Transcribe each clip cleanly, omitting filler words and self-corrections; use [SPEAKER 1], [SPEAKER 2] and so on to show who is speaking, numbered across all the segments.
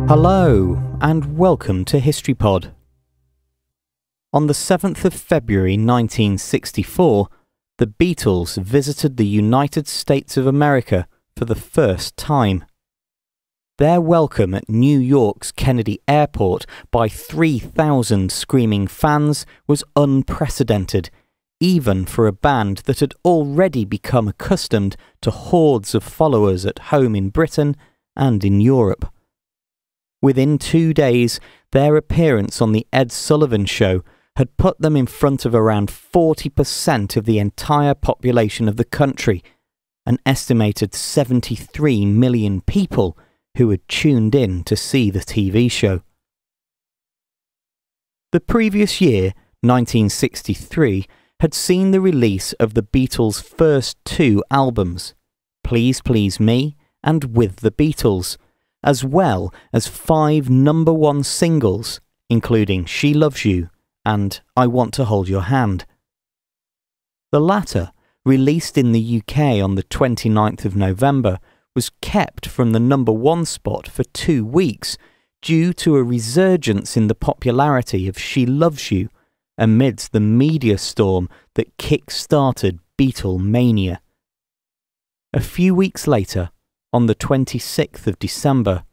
[SPEAKER 1] Hello, and welcome to HistoryPod. On the 7th of February 1964, the Beatles visited the United States of America for the first time. Their welcome at New York's Kennedy Airport by 3,000 screaming fans was unprecedented, even for a band that had already become accustomed to hordes of followers at home in Britain and in Europe. Within 2 days, their appearance on the Ed Sullivan Show had put them in front of around 40% of the entire population of the country, an estimated 73 million people who had tuned in to see the TV show. The previous year, 1963, had seen the release of the Beatles' first two albums, Please Please Me and With the Beatles, as well as 5 number-one singles, including She Loves You and I Want to Hold Your Hand. The latter, released in the UK on the 29th of November, was kept from the number-one spot for 2 weeks due to a resurgence in the popularity of She Loves You amidst the media storm that kick-started Beatlemania. A few weeks later, on the 26th of December,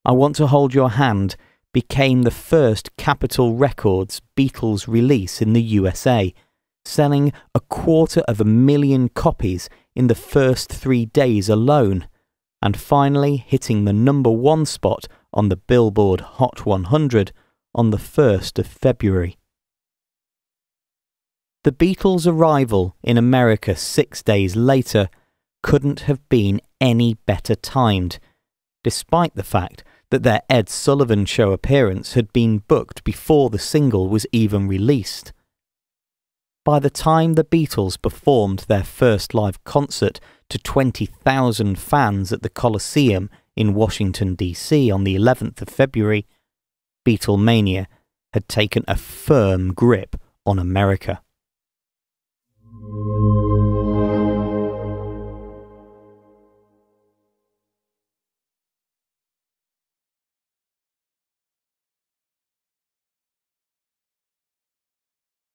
[SPEAKER 1] I Want to Hold Your Hand became the first Capitol Records Beatles release in the USA, selling 250,000 copies in the first 3 days alone, and finally hitting the number-one spot on the Billboard Hot 100 on the 1st of February. The Beatles' arrival in America 6 days later couldn't have been any better timed, despite the fact that their Ed Sullivan Show appearance had been booked before the single was even released. By the time the Beatles performed their first live concert to 20,000 fans at the Coliseum in Washington, D.C. on the 11th of February, Beatlemania had taken a firm grip on America.